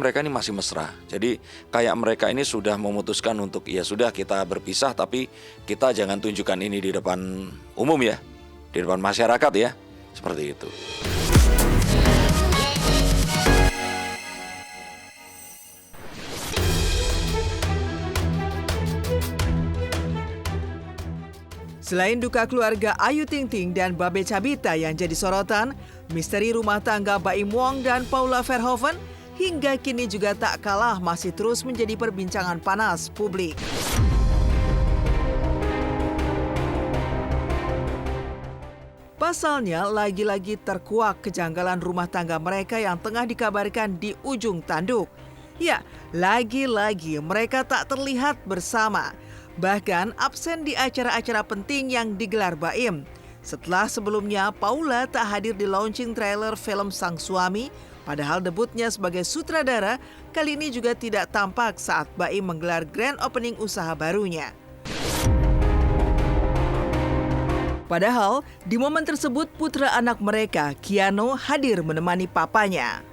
mereka ini masih mesra. Jadi kayak mereka ini sudah memutuskan untuk ya sudah kita berpisah, tapi kita jangan tunjukkan ini di depan umum ya, di depan masyarakat ya, seperti itu. Selain duka keluarga Ayu Ting Ting dan Babe Cabita yang jadi sorotan, misteri rumah tangga Baim Wong dan Paula Verhoeven hingga kini juga tak kalah masih terus menjadi perbincangan panas publik. Pasalnya, lagi-lagi terkuak kejanggalan rumah tangga mereka yang tengah dikabarkan di ujung tanduk. Ya, lagi-lagi mereka tak terlihat bersama. Bahkan absen di acara-acara penting yang digelar Baim. Setelah sebelumnya Paula tak hadir di launching trailer film Sang Suami, padahal debutnya sebagai sutradara kali ini juga tidak tampak saat Baim menggelar grand opening usaha barunya. Padahal di momen tersebut putra anak mereka, Keanu, hadir menemani papanya.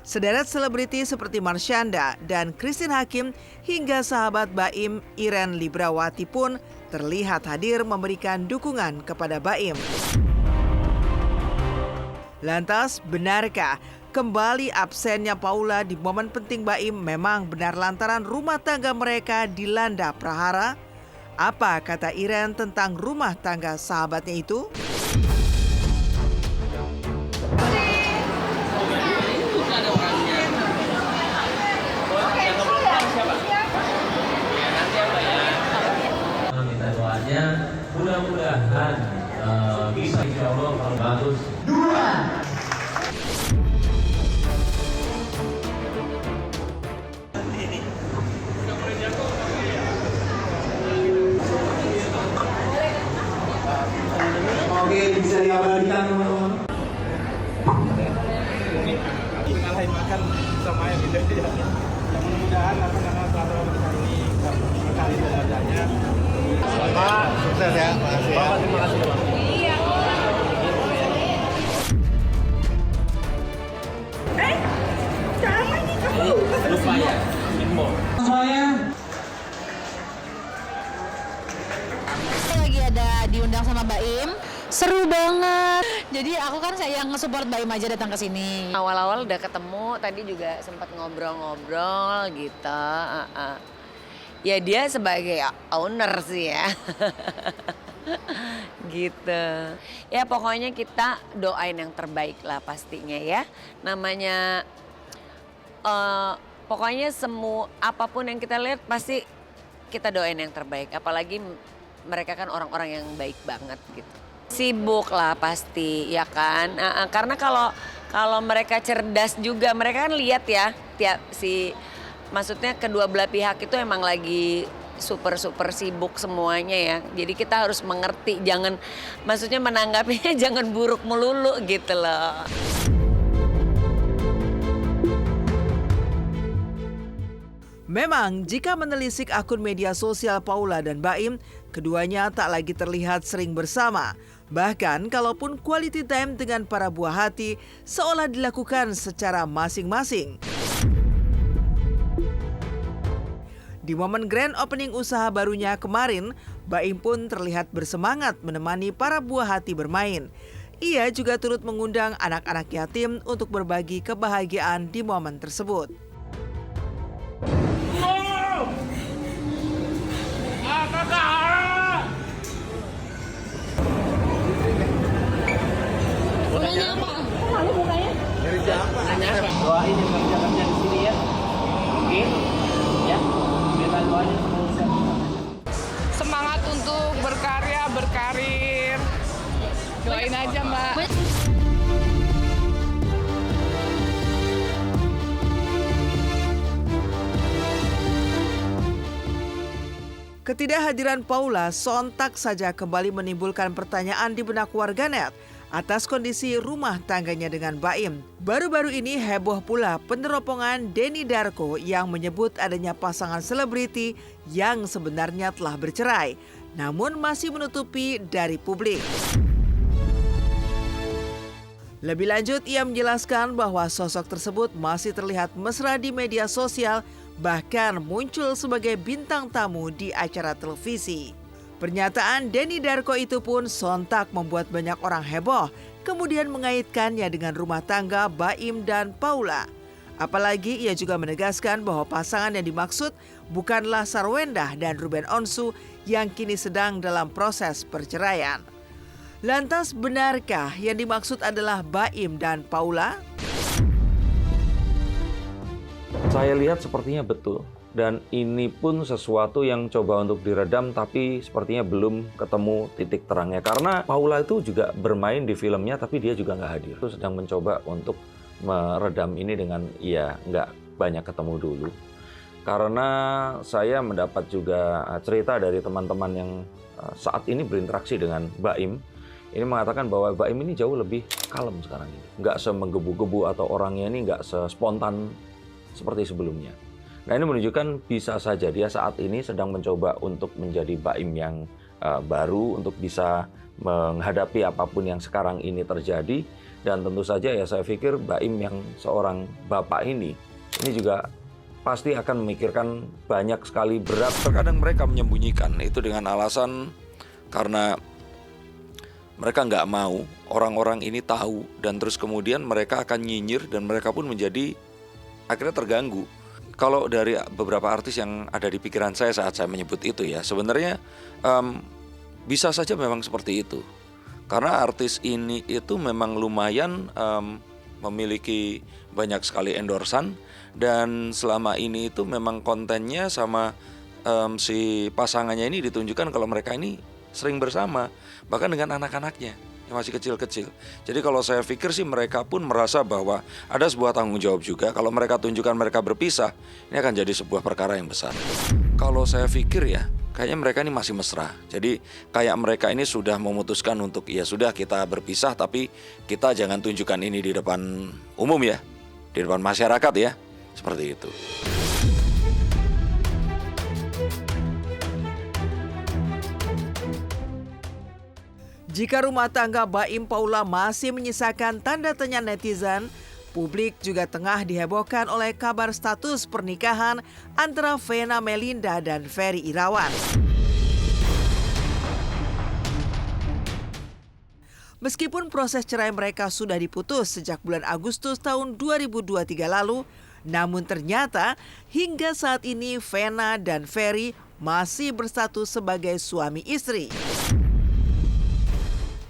Sederet selebriti seperti Marshanda dan Christine Hakim hingga sahabat Baim Iren Librawati pun terlihat hadir memberikan dukungan kepada Baim. Lantas, benarkah kembali absennya Paula di momen penting Baim memang benar lantaran rumah tangga mereka dilanda prahara? Apa kata Iren tentang rumah tangga sahabatnya itu? Mudah-mudahan bisa insya Allah kalau bagus. Dua. Oke, bisa diabadikan teman-teman. Ngalahin makan sama yang beda ya. Mudah-mudahan selalu ini berkali wajahnya. Pak, sukses ya. Makasih ya. Bapak, terima kasih Pak. Iya. Jangan nih kamu. Lupa ya. Info. Saya lagi ada diundang sama Baim. Seru banget. Jadi aku kan saya yang nge-support Baim aja datang ke sini. Awal-awal udah ketemu, tadi juga sempat ngobrol-ngobrol gitu. Ya dia sebagai owner sih ya. Gitu. Ya pokoknya kita doain yang terbaik lah pastinya ya. Namanya pokoknya apapun yang kita lihat pasti kita doain yang terbaik. Apalagi mereka kan orang-orang yang baik banget gitu. Sibuk lah pasti ya kan. Karena kalau mereka cerdas juga, mereka kan lihat ya maksudnya kedua belah pihak itu emang lagi super sibuk semuanya ya. Jadi kita harus mengerti, maksudnya menanggapinya jangan buruk melulu gitu loh. Memang jika menelisik akun media sosial Paula dan Baim, keduanya tak lagi terlihat sering bersama. Bahkan kalaupun quality time dengan para buah hati seolah dilakukan secara masing-masing. Di momen grand opening usaha barunya kemarin, Baim pun terlihat bersemangat menemani para buah hati bermain. Ia juga turut mengundang anak-anak yatim untuk berbagi kebahagiaan di momen tersebut. Doain yang kerja-kerja di sini ya. Oke. Ya. Minta doanya Semangat untuk berkarya, berkarir. Doain aja, Mbak. Ketidakhadiran Paula sontak saja kembali menimbulkan pertanyaan di benak warganet atas kondisi rumah tangganya dengan Baim. Baru-baru ini heboh pula peneropongan Denny Darko yang menyebut adanya pasangan selebriti yang sebenarnya telah bercerai, namun masih menutupi dari publik. Lebih lanjut, ia menjelaskan bahwa sosok tersebut masih terlihat mesra di media sosial, bahkan muncul sebagai bintang tamu di acara televisi. Pernyataan Denny Darko itu pun sontak membuat banyak orang heboh, kemudian mengaitkannya dengan rumah tangga Baim dan Paula. Apalagi ia juga menegaskan bahwa pasangan yang dimaksud bukanlah Sarwendah dan Ruben Onsu yang kini sedang dalam proses perceraian. Lantas benarkah yang dimaksud adalah Baim dan Paula? Saya lihat sepertinya betul. Dan ini pun sesuatu yang coba untuk diredam tapi sepertinya belum ketemu titik terangnya. Karena Paula itu juga bermain di filmnya tapi dia juga nggak hadir. Itu sedang mencoba untuk meredam ini dengan ya nggak banyak ketemu dulu. Karena saya mendapat juga cerita dari teman-teman yang saat ini berinteraksi dengan Baim. Ini mengatakan bahwa Baim ini jauh lebih kalem sekarang ini. Nggak semenggebu-gebu atau orangnya ini nggak sespontan seperti sebelumnya. Nah ini menunjukkan bisa saja dia saat ini sedang mencoba untuk menjadi Baim yang baru untuk bisa menghadapi apapun yang sekarang ini terjadi. Dan tentu saja ya saya pikir Baim yang seorang bapak ini juga pasti akan memikirkan banyak sekali berat. Terkadang mereka menyembunyikan itu dengan alasan karena mereka nggak mau orang-orang ini tahu. Dan terus kemudian mereka akan nyinyir dan mereka pun menjadi akhirnya terganggu. Kalau dari beberapa artis yang ada di pikiran saya saat saya menyebut itu ya, sebenarnya bisa saja memang seperti itu. Karena artis ini itu memang lumayan memiliki banyak sekali endorsan dan selama ini itu memang kontennya sama si pasangannya ini ditunjukkan kalau mereka ini sering bersama, bahkan dengan anak-anaknya yang masih kecil-kecil. Jadi kalau saya pikir sih mereka pun merasa bahwa ada sebuah tanggung jawab juga. Kalau mereka tunjukkan mereka berpisah, ini akan jadi sebuah perkara yang besar. Kalau saya pikir ya, kayaknya mereka ini masih mesra. Jadi kayak mereka ini sudah memutuskan untuk ya sudah kita berpisah, tapi kita jangan tunjukkan ini di depan umum ya, di depan masyarakat ya, seperti itu. Jika rumah tangga Baim Paula masih menyisakan tanda tanya netizen, publik juga tengah dihebohkan oleh kabar status pernikahan antara Vena Melinda dan Ferry Irawan. Meskipun proses cerai mereka sudah diputus sejak bulan Agustus tahun 2023 lalu, namun ternyata hingga saat ini Vena dan Ferry masih berstatus sebagai suami istri.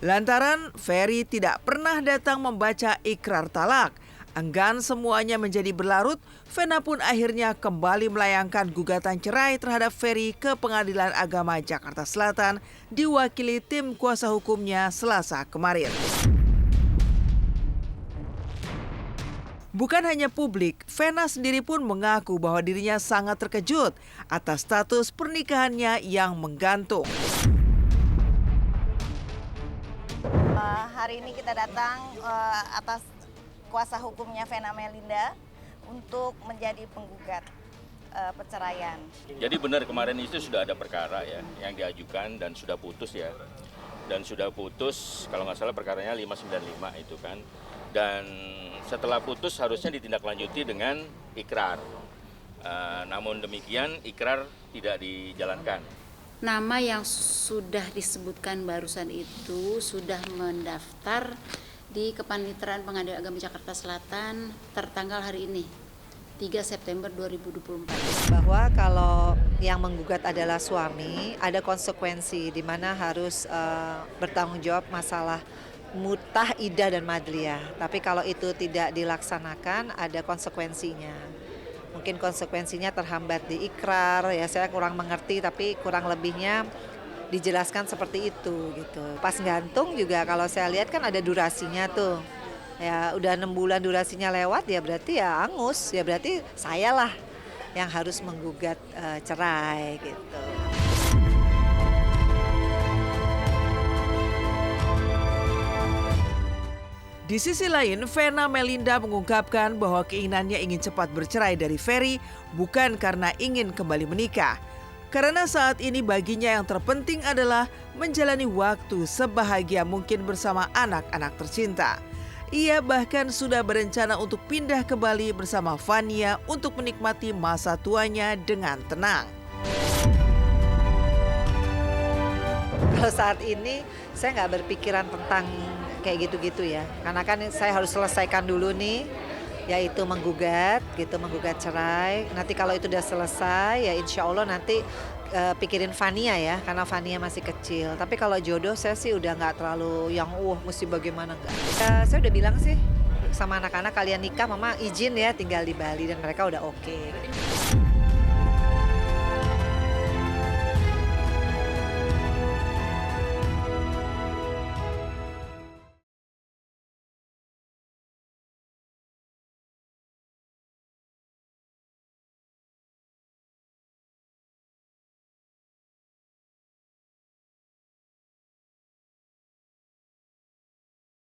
Lantaran Ferry tidak pernah datang membaca ikrar talak, enggan semuanya menjadi berlarut, Vena pun akhirnya kembali melayangkan gugatan cerai terhadap Ferry ke Pengadilan Agama Jakarta Selatan diwakili tim kuasa hukumnya Selasa kemarin. Bukan hanya publik, Vena sendiri pun mengaku bahwa dirinya sangat terkejut atas status pernikahannya yang menggantung. Hari ini kita datang atas kuasa hukumnya Vena Melinda untuk menjadi penggugat perceraian. Jadi benar kemarin itu sudah ada perkara ya yang diajukan dan sudah putus ya. Dan sudah putus kalau nggak salah perkaranya 595 itu kan. Dan setelah putus harusnya ditindaklanjuti dengan ikrar. Namun demikian ikrar tidak dijalankan. Nama yang sudah disebutkan barusan itu sudah mendaftar di Kepaniteraan Pengadilan Agama Jakarta Selatan tertanggal hari ini, 3 September 2024. Bahwa kalau yang menggugat adalah suami, ada konsekuensi di mana harus bertanggung jawab masalah mutah, idah, dan madliyah. Tapi kalau itu tidak dilaksanakan, ada konsekuensinya. Mungkin konsekuensinya terhambat di ikrar, ya saya kurang mengerti, tapi kurang lebihnya dijelaskan seperti itu gitu. Pas gantung juga kalau saya lihat kan ada durasinya tuh. Ya udah 6 bulan durasinya lewat ya berarti ya angus, ya berarti sayalah yang harus menggugat cerai gitu. Di sisi lain, Vena Melinda mengungkapkan bahwa keinginannya ingin cepat bercerai dari Ferry bukan karena ingin kembali menikah. Karena saat ini baginya yang terpenting adalah menjalani waktu sebahagia mungkin bersama anak-anak tercinta. Ia bahkan sudah berencana untuk pindah ke Bali bersama Fania untuk menikmati masa tuanya dengan tenang. Kalau saat ini saya nggak berpikiran tentang kayak gitu-gitu ya. Karena kan saya harus selesaikan dulu nih, yaitu menggugat cerai. Nanti kalau itu udah selesai ya insya Allah nanti pikirin Fania ya, karena Fania masih kecil. Tapi kalau jodoh saya sih udah nggak terlalu yang mesti bagaimana enggak. Saya udah bilang sih sama anak-anak, kalian nikah mama izin ya tinggal di Bali, dan mereka udah oke.